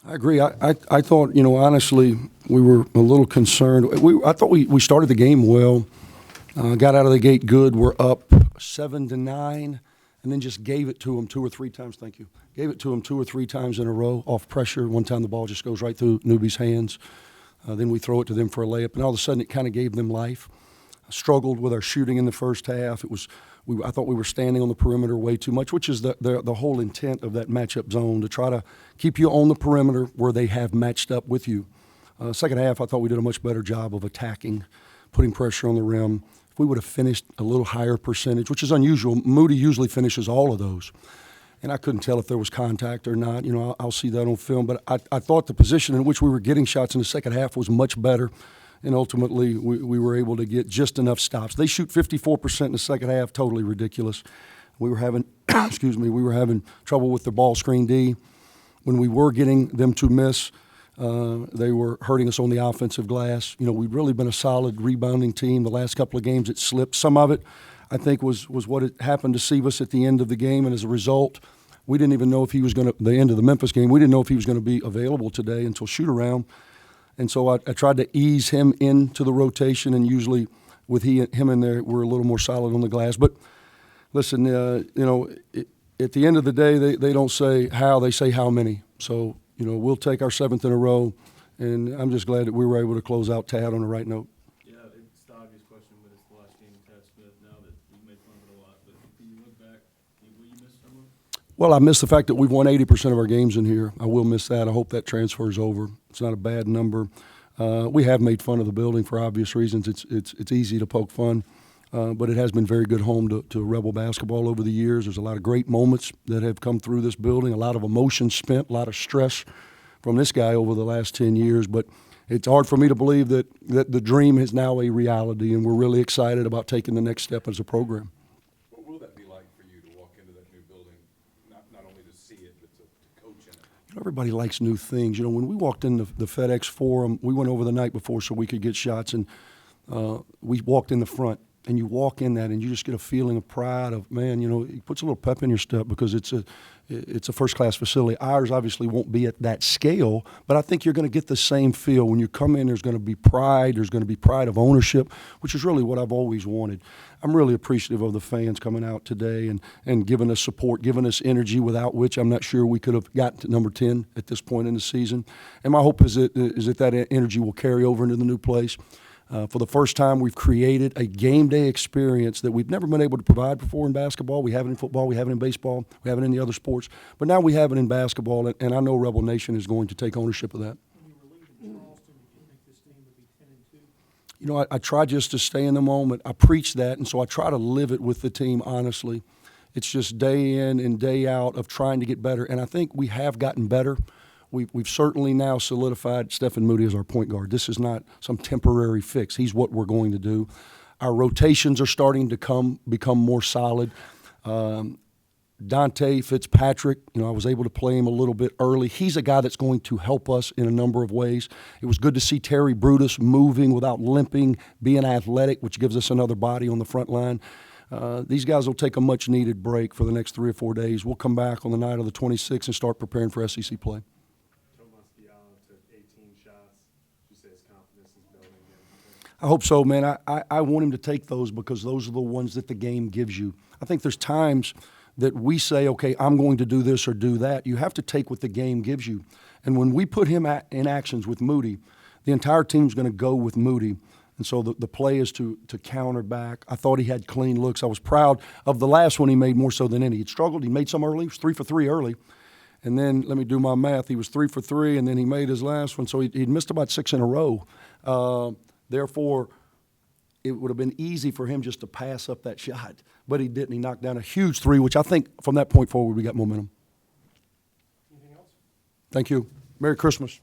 I agree. I thought, honestly, we were a little concerned. I thought we started the game well, got out of the gate good. We're up 7-9, and then just gave it to them 2 or 3 times. Thank you. Gave it to them 2 or 3 times in a row off pressure. One time the ball just goes right through Newby's hands. Then we throw it to them for a layup, and all of a sudden it kind of gave them life. Struggled with our shooting in the first half. I thought we were standing on the perimeter way too much, which is the whole intent of that matchup zone, to try to keep you on the perimeter where they have matched up with you. Second half, I thought we did a much better job of attacking, putting pressure on the rim. If we would have finished a little higher percentage, which is unusual, Moody usually finishes all of those. And I couldn't tell if there was contact or not. I'll see that on film. But I thought the position in which we were getting shots in the second half was much better. And ultimately, we were able to get just enough stops. They shoot 54% in the second half, totally ridiculous. We were having, we were having trouble with the ball screen D. When we were getting them to miss, they were hurting us on the offensive glass. We've really been a solid rebounding team. The last couple of games, it slipped. Some of it, I think, was what it happened to Sivas at the end of the game, and as a result, we didn't even know if he was going to, the end of the Memphis game, we didn't know if he was going to be available today until shoot-around. And so I tried to ease him into the rotation, and usually with him in there, we're a little more solid on the glass. But listen, at the end of the day, they don't say how, they say how many. So, we'll take our 7th in a row, and I'm just glad that we were able to close out Tad on the right note. Yeah, it's the obvious question, but it's the last game of Tad Smith now that we've made fun of it a lot. But if you look back, will you miss someone? Well, I miss the fact that we've won 80% of our games in here. I will miss that. I hope that transfers over. It's not a bad number. We have made fun of the building for obvious reasons. It's easy to poke fun, but it has been very good home to Rebel basketball over the years. There's a lot of great moments that have come through this building, a lot of emotion spent, a lot of stress from this guy over the last 10 years. But it's hard for me to believe that the dream is now a reality, and we're really excited about taking the next step as a program. What will that be like for you to walk into that new building, not only to see it, but to coach in it? Everybody likes new things. When we walked in the FedEx Forum, we went over the night before so we could get shots, and we walked in the front. And you walk in that, and you just get a feeling of pride of, man, it puts a little pep in your step because it's a first-class facility. Ours obviously won't be at that scale, but I think you're going to get the same feel. When you come in, there's going to be pride. There's going to be pride of ownership, which is really what I've always wanted. I'm really appreciative of the fans coming out today and giving us support, giving us energy, without which I'm not sure we could have gotten to number 10 at this point in the season. And my hope is that energy will carry over into the new place. For the first time, we've created a game day experience that we've never been able to provide before in basketball. We have it in football, we have it in baseball, we have it in the other sports, but now we have it in basketball, and I know Rebel Nation is going to take ownership of that. When you were leaving Charleston, did you think this team would be 10-2? I try just to stay in the moment. I preach that, and so I try to live it with the team, honestly. It's just day in and day out of trying to get better, and I think we have gotten better. We've certainly now solidified Stephen Moody as our point guard. This is not some temporary fix. He's what we're going to do. Our rotations are starting to become more solid. Dante Fitzpatrick, I was able to play him a little bit early. He's a guy that's going to help us in a number of ways. It was good to see Terry Brutus moving without limping, being athletic, which gives us another body on the front line. These guys will take a much-needed break for the next 3 or 4 days. We'll come back on the night of the 26th and start preparing for SEC play. Took 18 shots. You say his confidence is building again. I hope so, man. I want him to take those because those are the ones that the game gives you. I think there's times that we say, okay, I'm going to do this or do that. You have to take what the game gives you. And when we put him in actions with Moody, the entire team's going to go with Moody. And so the play is to counter back. I thought he had clean looks. I was proud of the last one he made more so than any. He struggled. He made some early. He was 3 for 3 early. And then, let me do my math, he was 3 for 3, and then he made his last one. So he'd missed about 6 in a row. Therefore, it would have been easy for him just to pass up that shot. But he didn't. He knocked down a huge 3, which I think from that point forward we got momentum. Anything else? Thank you. Merry Christmas.